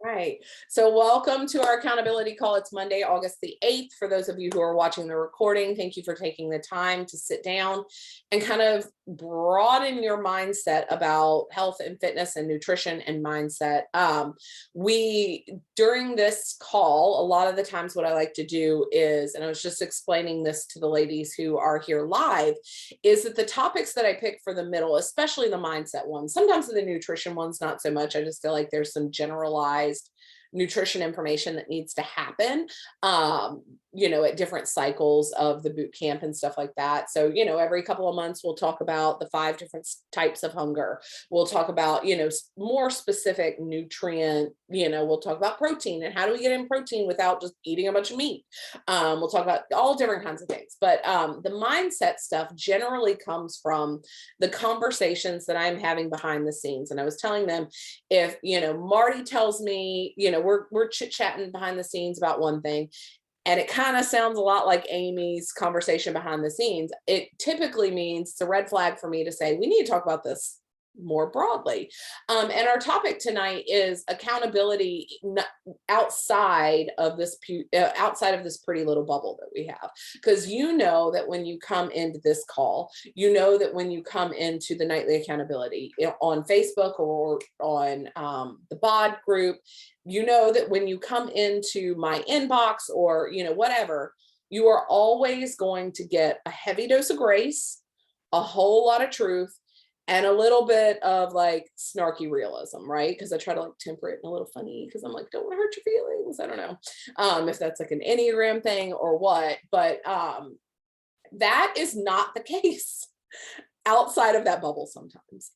Right. So welcome to our accountability call. It's Monday, August the 8th. For those of you who are watching the recording, thank you for taking the time to sit down and kind of broaden your mindset about health and fitness and nutrition and mindset. During this call, a lot of the times what I like to do is, and I was just explaining this to the ladies who are here live, is that the topics that I pick for the middle, especially the mindset ones, sometimes the nutrition ones, not so much. I just feel like there's some generalized nutrition information that needs to happen, at different cycles of the boot camp and stuff like that. So, every couple of months, we'll talk about the 5 different types of hunger. We'll talk about, more specific nutrient, we'll talk about protein and how do we get in protein without just eating a bunch of meat. We'll talk about all different kinds of things. But the mindset stuff generally comes from the conversations that I'm having behind the scenes. And I was telling them, if, Marty tells me, we're chit-chatting behind the scenes about one thing, and it kind of sounds a lot like Amy's conversation behind the scenes, it typically means it's a red flag for me to say, we need to talk about this more broadly. And our topic tonight is accountability outside of this pretty little bubble that we have. Because that when you come into this call, that when you come into the nightly accountability on Facebook or on the bod group, that when you come into my inbox or whatever, you are always going to get a heavy dose of grace, a whole lot of truth, and a little bit of like snarky realism, right? Because I try to like temper it in a little funny because I'm like, don't want to hurt your feelings. I don't know if that's like an Enneagram thing or what, but that is not the case outside of that bubble sometimes.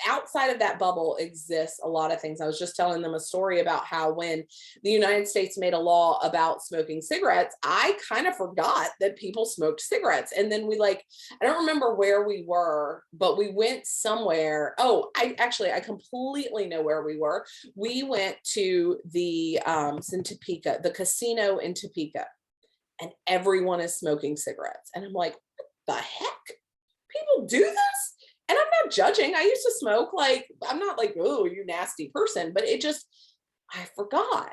Outside of that bubble exists a lot of things. I was just telling them a story about how when the United States made a law about smoking cigarettes, I kind of forgot that people smoked cigarettes. And then I don't remember where we were, but we went somewhere. Oh, I completely know where we were. We went to the in Topeka, the casino in Topeka, and everyone is smoking cigarettes. And I'm like, what the heck? People do this? And I'm not judging. I used to smoke. I'm not like, oh, you nasty person, but I forgot.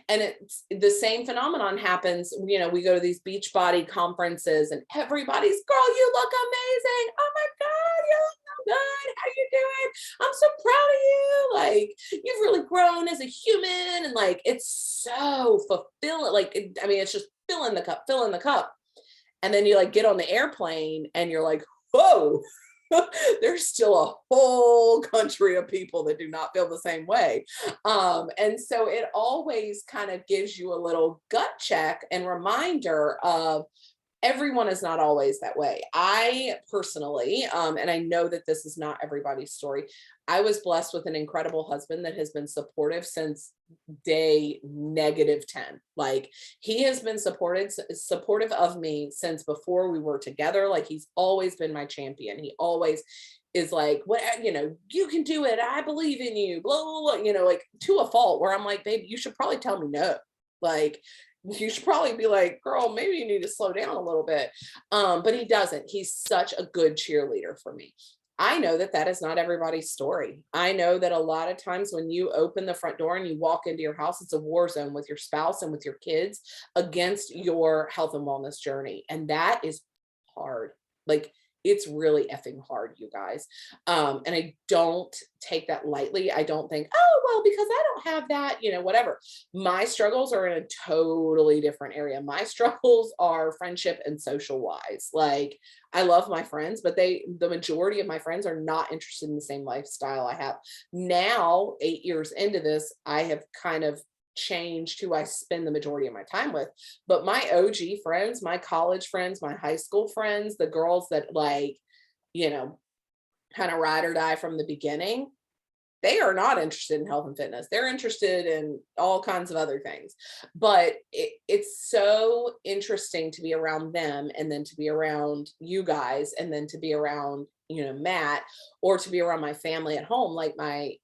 And it's the same phenomenon happens. We go to these Beachbody conferences and everybody's, girl, you look amazing. Oh my God, you look so good. How you doing? I'm so proud of you. You've really grown as a human. And it's so fulfilling. It's just fill in the cup, fill in the cup. And then you get on the airplane and you're like, whoa. There's still a whole country of people that do not feel the same way. And so it always kind of gives you a little gut check and reminder of everyone is not always that way. I personally, and I know that this is not everybody's story, I was blessed with an incredible husband that has been supportive since day -10. He has been supportive of me since before we were together. He's always been my champion. He always is like, what, you can do it. I believe in you, blah, blah, blah, to a fault where I'm like, babe, you should probably tell me no. You should probably be like, girl, maybe you need to slow down a little bit. But he doesn't. He's such a good cheerleader for me. I know that is not everybody's story. I know that a lot of times when you open the front door and you walk into your house, it's a war zone with your spouse and with your kids against your health and wellness journey. And that is hard. It's really effing hard, you guys. And I don't take that lightly. I don't think, oh, well, because I don't have that, whatever. My struggles are in a totally different area. My struggles are friendship and social wise. I love my friends, but the majority of my friends are not interested in the same lifestyle I have. Now, 8 years into this, I have kind of changed who I spend the majority of my time with. But my OG friends, my college friends, my high school friends, the girls that kind of ride or die from the beginning, they are not interested in health and fitness. They're interested in all kinds of other things. But it's so interesting to be around them, and then to be around you guys, and then to be around Matt, or to be around my family at home, like my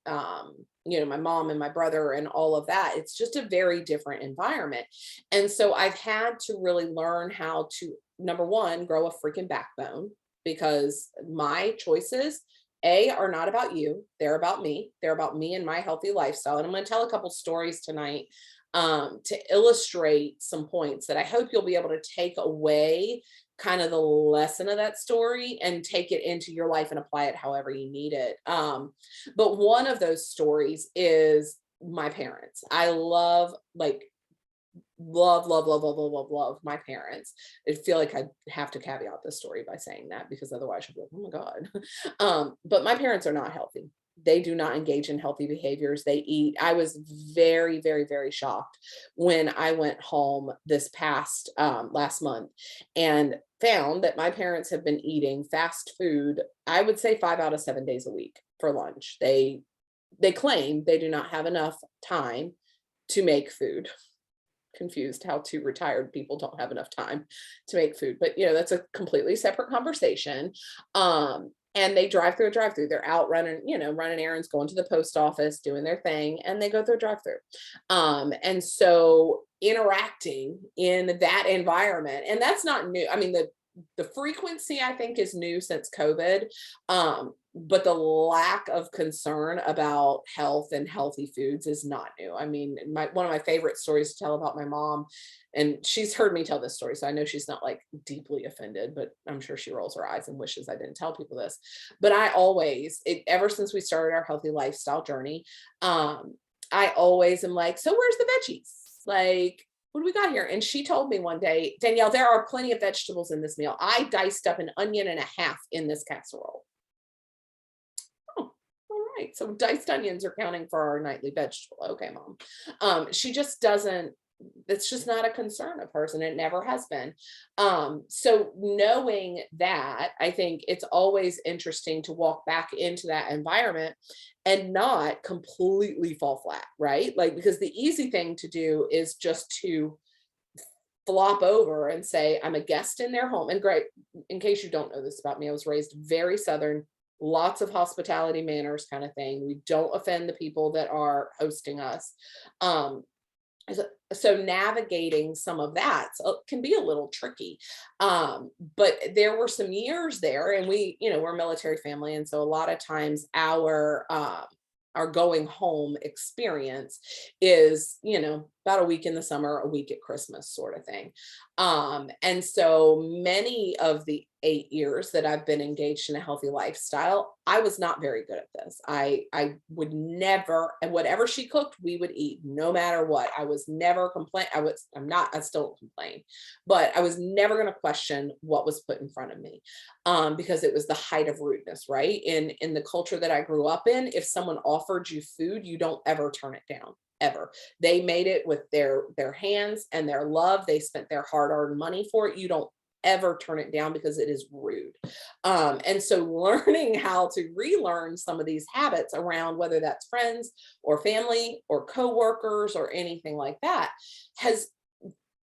my mom and my brother and all of that. It's just a very different environment. And so I've had to really learn how to, number one, grow a freaking backbone, because my choices are not about you. They're about me. They're about me and my healthy lifestyle. And I'm going to tell a couple stories tonight to illustrate some points that I hope you'll be able to take away kind of the lesson of that story and take it into your life and apply it however you need it. But one of those stories is my parents. I love, like, love my parents. I feel like I have to caveat this story by saying that, because otherwise you'll be like, oh my God. But my parents are not healthy. They do not engage in healthy behaviors. They eat. I was very, very, very shocked when I went home this past last month and found that my parents have been eating fast food, I would say 5 out of 7 days a week for lunch. They claim they do not have enough time to make food. Confused how two retired people don't have enough time to make food, but that's a completely separate conversation. And they drive through a drive-through. They're out running, running errands, going to the post office, doing their thing, and they go through a drive-through. And so interacting in that environment, and that's not new. I mean, the frequency, I think, is new since COVID. But the lack of concern about health and healthy foods is not new. I mean, one of my favorite stories to tell about my mom, and she's heard me tell this story, so I know she's not like deeply offended, but I'm sure she rolls her eyes and wishes I didn't tell people this. But I always, ever since we started our healthy lifestyle journey, I always am like, so where's the veggies? Like, what do we got here? And she told me one day, Danielle, there are plenty of vegetables in this meal. I diced up an onion and a half in this casserole. Oh, all right. So diced onions are counting for our nightly vegetable. Okay, Mom. She just doesn't, it's just not a concern of hers, and it never has been. So knowing that, I think it's always interesting to walk back into that environment and not completely fall flat, right? Like, because the easy thing to do is just to flop over and say, I'm a guest in their home. And great, in case you don't know this about me, I was raised very Southern, lots of hospitality manners kind of thing. We don't offend the people that are hosting us. So navigating some of that can be a little tricky. But there were some years there, and we're a military family. And so a lot of times our going home experience is, about a week in the summer, a week at Christmas sort of thing. And so many of the 8 years that I've been engaged in a healthy lifestyle, I was not very good at this. I would never, and whatever she cooked, we would eat no matter what. I was never I still don't complain, but I was never going to question what was put in front of me. Because it was the height of rudeness, right? In the culture that I grew up in, if someone offered you food, you don't ever turn it down. Ever. They made it with their hands and their love. They spent their hard-earned money for it. You don't ever turn it down because it is rude. And so learning how to relearn some of these habits around, whether that's friends or family or coworkers or anything like that, has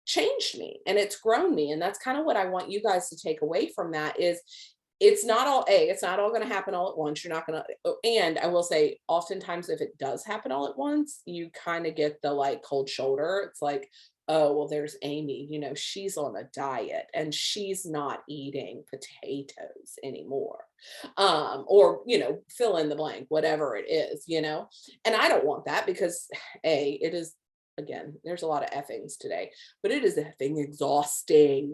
changed me, and it's grown me. And that's kind of what I want you guys to take away from that is, it's not all going to happen all at once. You're not going to, and I will say, oftentimes if it does happen all at once, you kind of get the like cold shoulder. It's like, oh, well, there's Amy, she's on a diet and she's not eating potatoes anymore. Or, fill in the blank, whatever it is, and I don't want that, because it is, again, there's a lot of effings today, but it is effing exhausting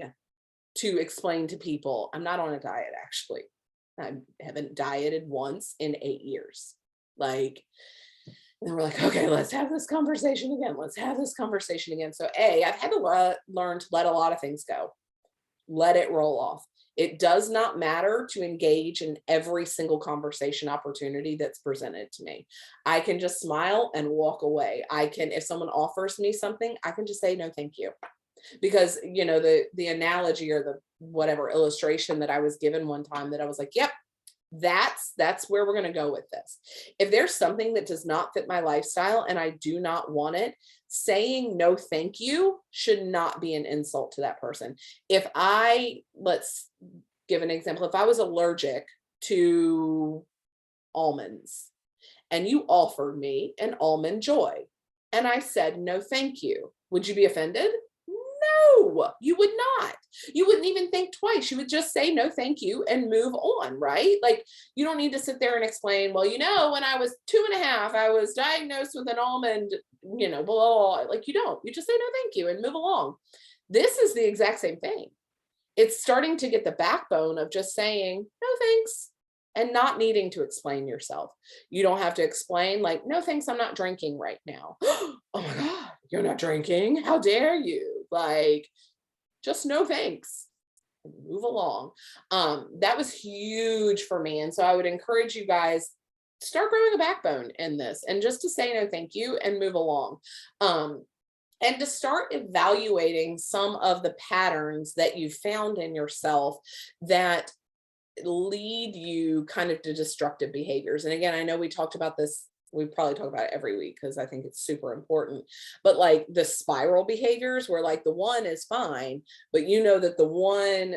to explain to people, I'm not on a diet, actually. I haven't dieted once in 8 years. Like, and we're like, okay, let's have this conversation again. Let's have this conversation again. So I've had to learn to let a lot of things go. Let it roll off. It does not matter to engage in every single conversation opportunity that's presented to me. I can just smile and walk away. If someone offers me something, I can just say, no, thank you. Because the analogy or the whatever illustration that I was given one time, that I was like, yep, that's where we're going to go with this. If there's something that does not fit my lifestyle and I do not want it, saying no thank you should not be an insult to that person. Let's give an example. If I was allergic to almonds and you offered me an almond joy and I said no thank you, would you be offended? No, you would not. You wouldn't even think twice. You would just say no, thank you, and move on, right? Like, you don't need to sit there and explain, well, when I was 2.5, I was diagnosed with an almond, blah, blah, blah. Like, you don't. You just say no, thank you, and move along. This is the exact same thing. It's starting to get the backbone of just saying no, thanks, and not needing to explain yourself. You don't have to explain, like, no, thanks, I'm not drinking right now. Oh my God, you're not drinking? How dare you? Like, just no thanks. Move along. That was huge for me. And so I would encourage you guys, start growing a backbone in this, and just to say no thank you and move along. And to start evaluating some of the patterns that you found in yourself that lead you kind of to destructive behaviors. And again, I know we talked about this, we probably talk about it every week because I think it's super important, but like the spiral behaviors where like the one is fine, but that the one,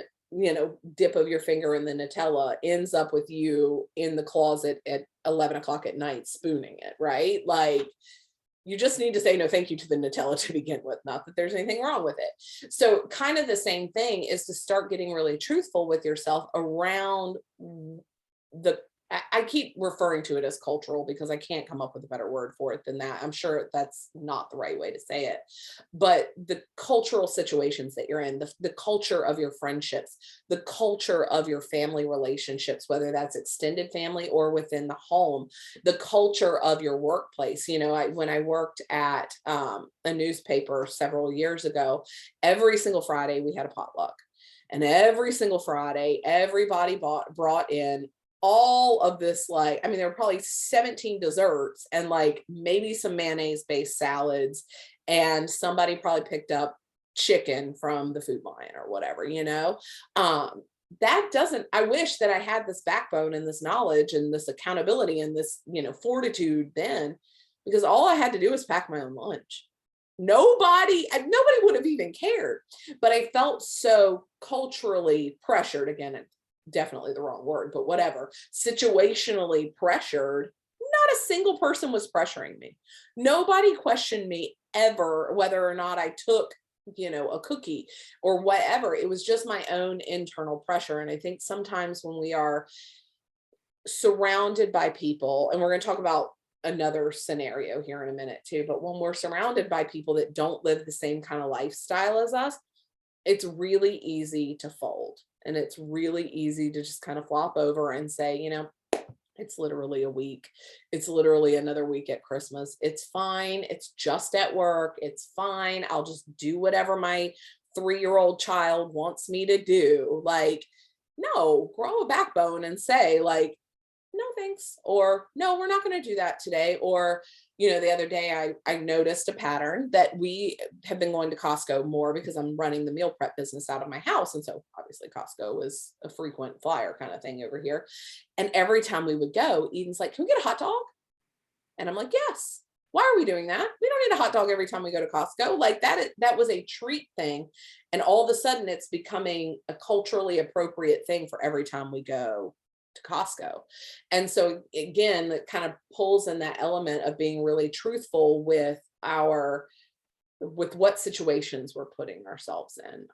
dip of your finger in the Nutella ends up with you in the closet at 11 o'clock at night spooning it, right? Like, you just need to say no thank you to the Nutella to begin with, not that there's anything wrong with it. So kind of the same thing is to start getting really truthful with yourself around the, I keep referring to it as cultural because I can't come up with a better word for it than that. I'm sure that's not the right way to say it, but the cultural situations that you're in, the culture of your friendships, the culture of your family relationships, whether that's extended family or within the home, the culture of your workplace. When I worked at a newspaper several years ago, every single Friday we had a potluck. And every single Friday, everybody brought in all of this, like, I mean, there were probably 17 desserts and like maybe some mayonnaise based salads. And somebody probably picked up chicken from the food line or whatever, that doesn't, I wish that I had this backbone and this knowledge and this accountability and this, fortitude then, because all I had to do was pack my own lunch. Nobody would have even cared, but I felt so culturally pressured, again, definitely the wrong word, but whatever, situationally pressured. Not a single person was pressuring me. Nobody questioned me ever, whether or not I took, a cookie or whatever. It was just my own internal pressure. And I think sometimes when we are surrounded by people, and we're going to talk about another scenario here in a minute too, but when we're surrounded by people that don't live the same kind of lifestyle as us, it's really easy to fold. And it's really easy to just kind of flop over and say, it's literally a week. It's literally another week at Christmas. It's fine. It's just at work. It's fine. I'll just do whatever my 3-year-old child wants me to do. Like, no, grow a backbone and say, like, no, thanks. Or no, we're not going to do that today. Or, the other day I noticed a pattern that we have been going to Costco more because I'm running the meal prep business out of my house. And so obviously Costco was a frequent flyer kind of thing over here. And every time we would go, Eden's like, can we get a hot dog? And I'm like, yes. Why are we doing that? We don't need a hot dog every time we go to Costco. Like that was a treat thing. And all of a sudden it's becoming a culturally appropriate thing for every time we go to Costco. And so again, it kind of pulls in that element of being really truthful with what situations we're putting ourselves in.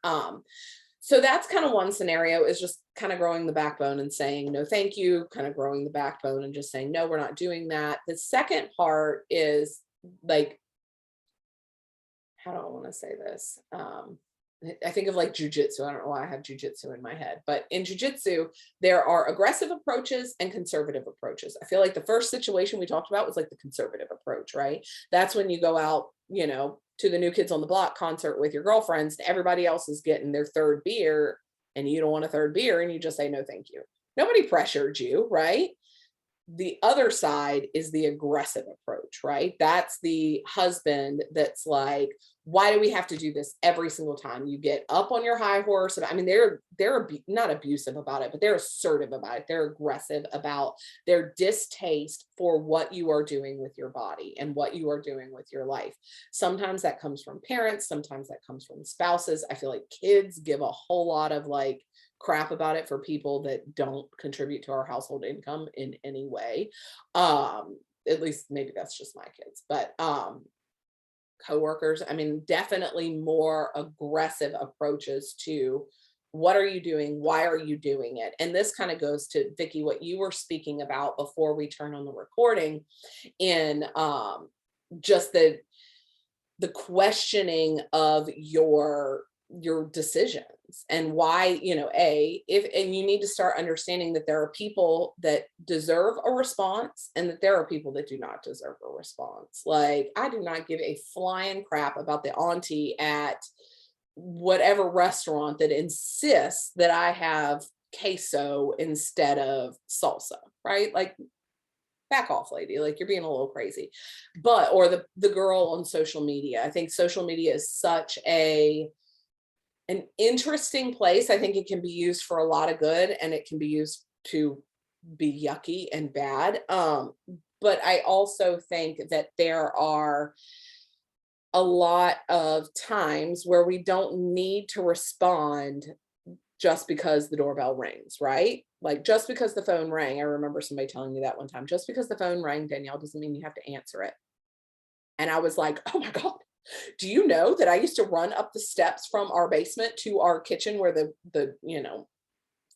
So that's kind of one scenario, is just kind of growing the backbone and saying no thank you, kind of growing the backbone and just saying no, we're not doing that. The second part is like, how do I want to say this? I think of like jujitsu. I don't know why I have jujitsu in my head, but in jujitsu, there are aggressive approaches and conservative approaches. I feel like the first situation we talked about was like the conservative approach, right? That's when you go out, to the New Kids on the Block concert with your girlfriends, and everybody else is getting their third beer and you don't want a third beer and you just say, no, thank you. Nobody pressured you, right? The other side is the aggressive approach, right? That's the husband that's like, why do we have to do this every single time? You get up on your high horse. I mean, they're not abusive about it, but they're assertive about it. They're aggressive about their distaste for what you are doing with your body and what you are doing with your life. Sometimes that comes from parents. Sometimes that comes from spouses. I feel like kids give a whole lot of like crap about it for people that don't contribute to our household income in any way. At least maybe that's just my kids, but coworkers. I mean, definitely more aggressive approaches to what are you doing? Why are you doing it? And this kind of goes to Vicky, what you were speaking about before we turn on the recording in just the questioning of your decisions and why, and you need to start understanding that there are people that deserve a response and that there are people that do not deserve a response. Like, I do not give a flying crap about the auntie at whatever restaurant that insists that I have queso instead of salsa, right? Like, back off, lady. Like, you're being a little crazy. But or the girl on social media. I think social media is such an interesting place. I think it can be used for a lot of good, and it can be used to be yucky and bad. But I also think that there are a lot of times where we don't need to respond just because the doorbell rings, right? Like, just because the phone rang, I remember somebody telling me that one time, just because the phone rang, Danielle, doesn't mean you have to answer it. And I was like, oh my God, do you know that I used to run up the steps from our basement to our kitchen where the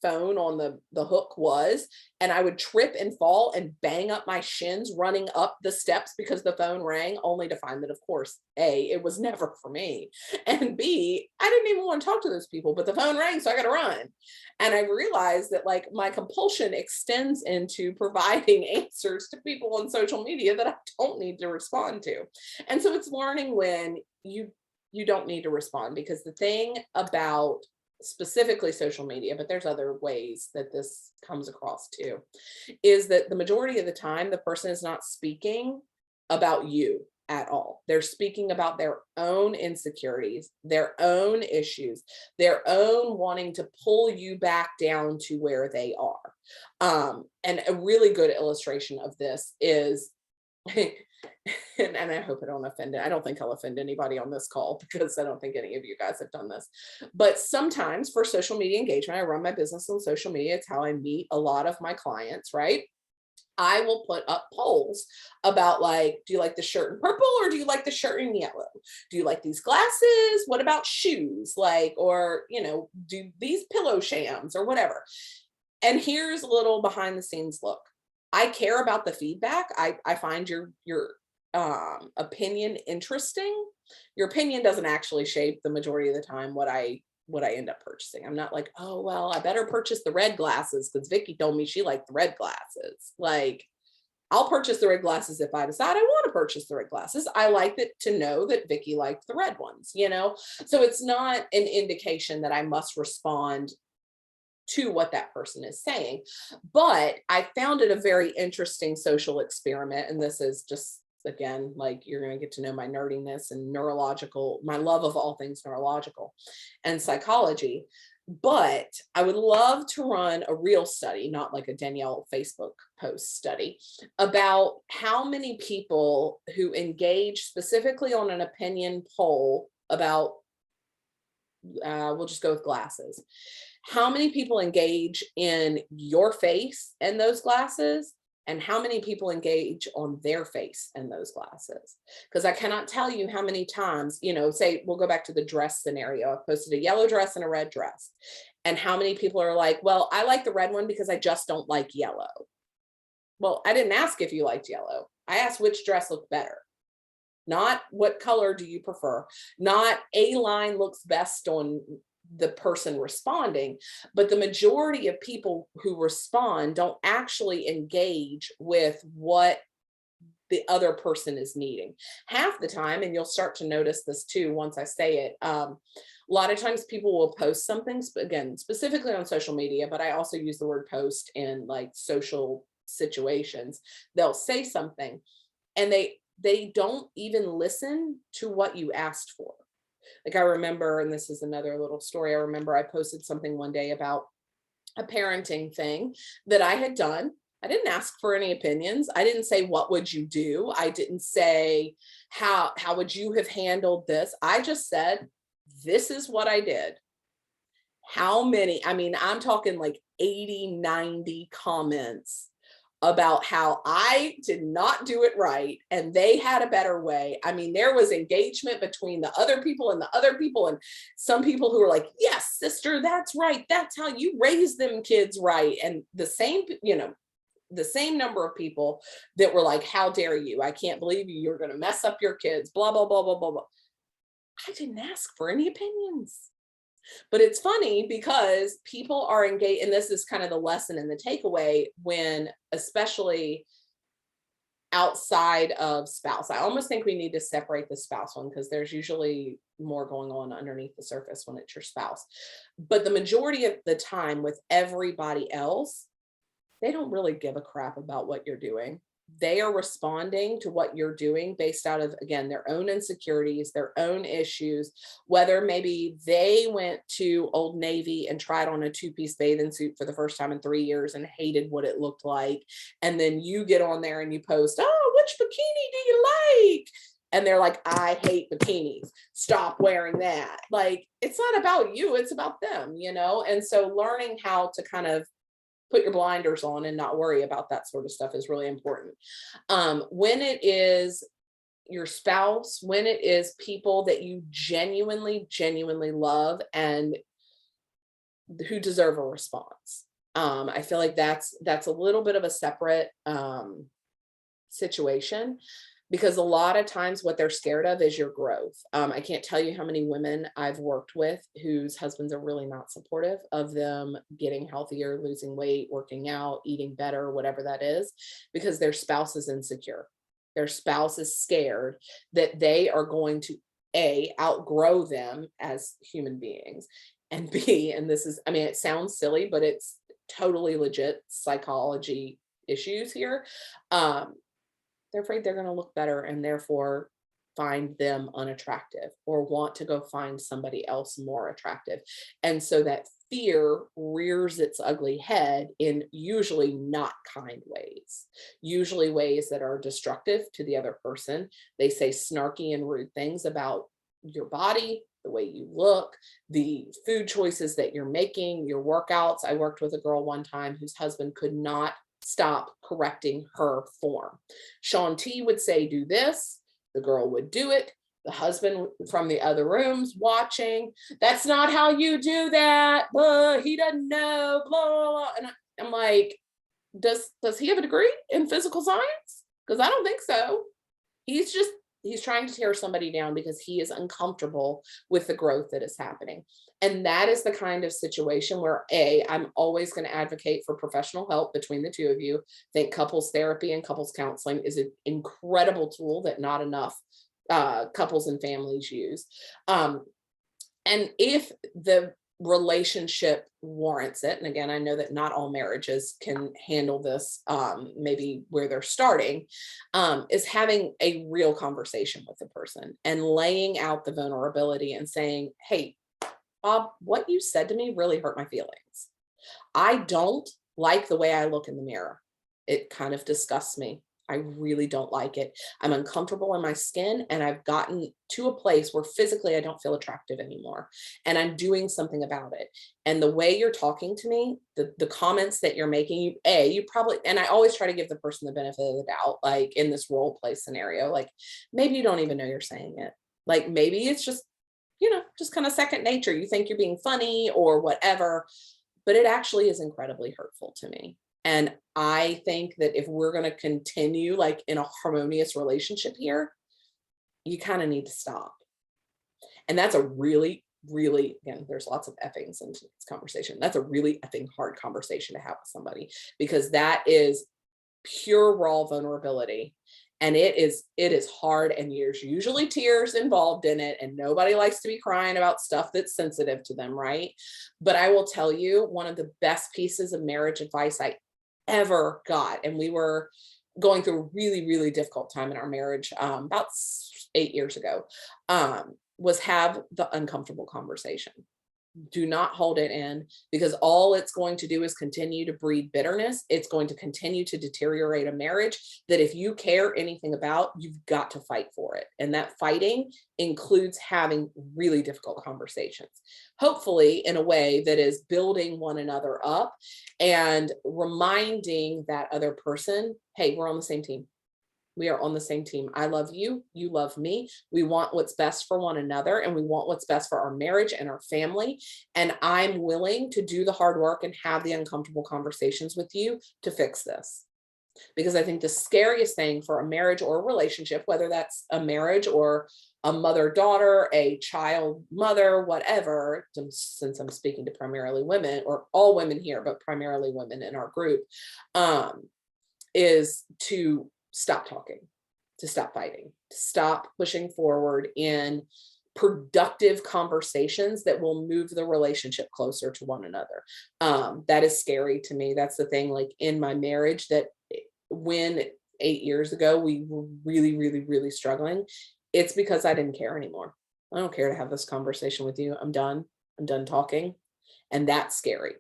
phone on the hook was, and I would trip and fall and bang up my shins running up the steps because the phone rang, only to find that, of course, A, it was never for me, and B, I didn't even want to talk to those people, but the phone rang, so I got to run. And I realized that, like, my compulsion extends into providing answers to people on social media that I don't need to respond to. And so it's learning when you don't need to respond, because the thing about specifically social media, but there's other ways that this comes across too, is that the majority of the time, the person is not speaking about you at all. They're speaking about their own insecurities, their own issues, their own wanting to pull you back down to where they are. And a really good illustration of this is and I hope I don't offend it. I don't think I'll offend anybody on this call, because I don't think any of you guys have done this. But sometimes for social media engagement, I run my business on social media. It's how I meet a lot of my clients, right? I will put up polls about, like, do you like the shirt in purple or do you like the shirt in yellow? Do you like these glasses? What about shoes? Like, or, do these pillow shams or whatever? And here's a little behind the scenes look. I care about the feedback. I find your opinion interesting. Your opinion doesn't actually shape the majority of the time what I end up purchasing. I'm not like, oh, well, I better purchase the red glasses because Vicky told me she liked the red glasses. Like, I'll purchase the red glasses if I decide I want to purchase the red glasses. I like it to know that Vicky liked the red ones, So it's not an indication that I must respond to what that person is saying. But I found it a very interesting social experiment. And this is just, again, like, you're going to get to know my nerdiness and my love of all things neurological and psychology. But I would love to run a real study, not like a Danielle Facebook post study, about how many people who engage specifically on an opinion poll about, we'll just go with glasses. How many people engage in your face and those glasses, and how many people engage on their face and those glasses? Because I cannot tell you how many times, say, we'll go back to the dress scenario. I posted a yellow dress and a red dress. And how many people are like, well, I like the red one because I just don't like yellow. Well, I didn't ask if you liked yellow. I asked which dress looked better. Not what color do you prefer. Not a line looks best on the person responding, but the majority of people who respond don't actually engage with what the other person is needing. Half the time, and you'll start to notice this too once I say it, a lot of times people will post something, again, specifically on social media, but I also use the word post in, like, social situations. They'll say something and they don't even listen to what you asked for. Like, I remember, and this is another little story, I remember I posted something one day about a parenting thing that I had done. I didn't ask for any opinions. I didn't say, what would you do? I didn't say, how would you have handled this? I just said, this is what I did. How many, I'm talking like 80, 90 comments about how I did not do it right and they had a better way. I mean, there was engagement between the other people and the other people, and some people who were like, yes, sister, that's right. That's how you raise them kids right. And the same, the same number of people that were like, how dare you? I can't believe you. You're going to mess up your kids, blah, blah, blah, blah, blah, blah. I didn't ask for any opinions. But it's funny because people are engaged, and this is kind of the lesson and the takeaway when, especially outside of spouse. I almost think we need to separate the spouse one because there's usually more going on underneath the surface when it's your spouse. But the majority of the time with everybody else, they don't really give a crap about what you're doing. They are responding to what you're doing based out of, again, their own insecurities, their own issues, whether maybe they went to Old Navy and tried on a two-piece bathing suit for the first time in 3 years and hated what it looked like. And then you get on there and you post, oh, which bikini do you like? And they're like, I hate bikinis. Stop wearing that. Like, it's not about you, it's about them, And so learning how to kind of put your blinders on and not worry about that sort of stuff is really important. When it is your spouse, when it is people that you genuinely love and who deserve a response. I feel like that's a little bit of a separate situation, because a lot of times what they're scared of is your growth. I can't tell you how many women I've worked with whose husbands are really not supportive of them getting healthier, losing weight, working out, eating better, whatever that is, because their spouse is insecure. Their spouse is scared that they are going to A, outgrow them as human beings, and B, and this is, I mean, it sounds silly, but it's totally legit psychology issues here. They're afraid they're going to look better and therefore find them unattractive or want to go find somebody else more attractive. And so that fear rears its ugly head in usually not kind ways, usually ways that are destructive to the other person. They say snarky and rude things about your body, the way you look, the food choices that you're making, your workouts. I worked with a girl one time whose husband could not stop correcting her form. Sean T would say, do this. The girl would do it. The husband from the other rooms watching, that's not how you do that. Blah, he doesn't know, blah, blah, blah. And I'm like, does he have a degree in physical science? Because I don't think so. He's trying to tear somebody down because he is uncomfortable with the growth that is happening. And that is the kind of situation where I'm always going to advocate for professional help between the two of you. I think couples therapy and couples counseling is an incredible tool that not enough couples and families use. And if the relationship warrants it, and again, I know that not all marriages can handle this, maybe where they're starting, is having a real conversation with the person and laying out the vulnerability and saying, hey, Bob, what you said to me really hurt my feelings. I don't like the way I look in the mirror. It kind of disgusts me. I really don't like it. I'm uncomfortable in my skin, and I've gotten to a place where physically I don't feel attractive anymore, and I'm doing something about it. And the way you're talking to me, the comments that you're making, you probably, and I always try to give the person the benefit of the doubt, like in this role play scenario, like maybe you don't even know you're saying it. Like maybe it's just, just kind of second nature. You think you're being funny or whatever, but it actually is incredibly hurtful to me. And I think that if we're going to continue like in a harmonious relationship here, you kind of need to stop. And that's a really, really, again, there's lots of effings into this conversation. That's a really effing hard conversation to have with somebody, because that is pure raw vulnerability. And it is hard, and there's usually tears involved in it, and nobody likes to be crying about stuff that's sensitive to them, right? But I will tell you, one of the best pieces of marriage advice I ever got, and we were going through a really, really difficult time in our marriage about 8 years ago, was have the uncomfortable conversation. Do not hold it in, because all it's going to do is continue to breed bitterness. It's going to continue to deteriorate a marriage that if you care anything about, you've got to fight for it. And that fighting includes having really difficult conversations, hopefully in a way that is building one another up and reminding that other person, hey, we're on the same team. We are on the same team. I love you. You love me. We want what's best for one another, and we want what's best for our marriage and our family. And I'm willing to do the hard work and have the uncomfortable conversations with you to fix this. Because I think the scariest thing for a marriage or a relationship, whether that's a marriage or a mother-daughter, a child mother, whatever, since I'm speaking to primarily women, or all women here, but primarily women in our group, is to stop talking, to stop fighting, to stop pushing forward in productive conversations that will move the relationship closer to one another. That is scary to me. That's the thing, like in my marriage, that when 8 years ago we were really, really, really struggling, it's because I didn't care anymore. I don't care to have this conversation with you. I'm done. I'm done talking. And that's scary.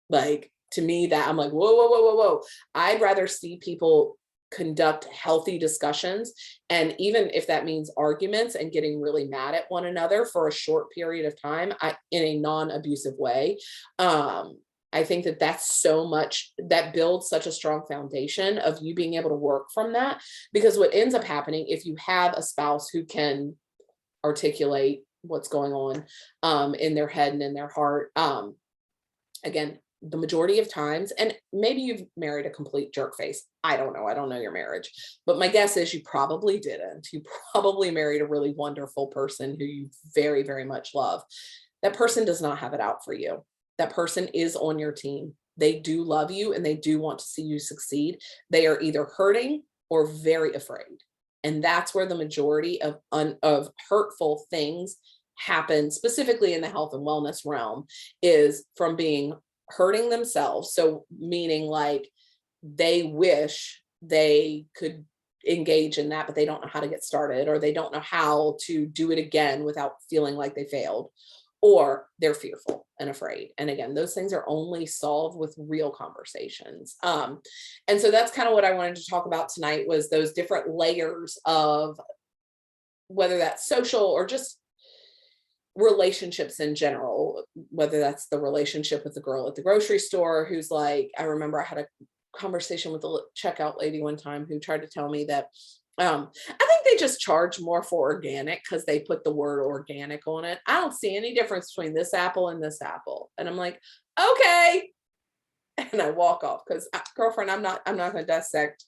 Like to me, that I'm like, whoa, whoa, whoa, whoa, whoa. I'd rather see people conduct healthy discussions. And even if that means arguments and getting really mad at one another for a short period of time, in a non-abusive way, I think that that's so much, that builds such a strong foundation of you being able to work from that. Because what ends up happening, if you have a spouse who can articulate what's going on in their head and in their heart, again, the majority of times, and maybe you've married a complete jerk face. I don't know. I don't know your marriage, but my guess is you probably didn't. You probably married a really wonderful person who you very, very much love. That person does not have it out for you. That person is on your team. They do love you and they do want to see you succeed. They are either hurting or very afraid. And that's where the majority of hurtful things happen, specifically in the health and wellness realm, is from being hurting themselves. So meaning like they wish they could engage in that, but they don't know how to get started, or they don't know how to do it again without feeling like they failed, or they're fearful and afraid. And again, those things are only solved with real conversations. And so that's kind of what I wanted to talk about tonight, was those different layers of whether that's social or just relationships in general, whether that's the relationship with the girl at the grocery store who's like, I remember I had a conversation with the checkout lady one time who tried to tell me that I think they just charge more for organic because they put the word organic on it. I don't see any difference between this apple and this apple. And I'm like, okay. And I walk off because girlfriend, I'm not going to dissect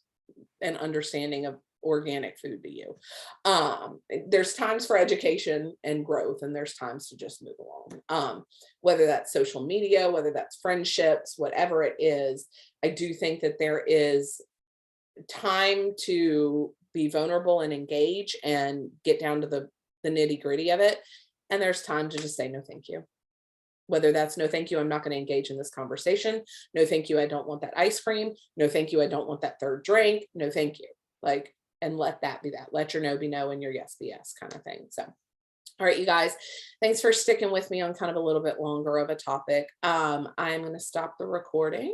an understanding of organic food to you. There's times for education and growth, and there's times to just move along. Whether that's social media, whether that's friendships, whatever it is, I do think that there is time to be vulnerable and engage and get down to the nitty gritty of it. And there's time to just say, no, thank you. Whether that's no, thank you, I'm not going to engage in this conversation. No, thank you, I don't want that ice cream. No, thank you, I don't want that third drink. No, thank you. Like, and let that be that. Let your no be no and your yes be yes, kind of thing. So, all right, you guys, thanks for sticking with me on kind of a little bit longer of a topic. I'm going to stop the recording.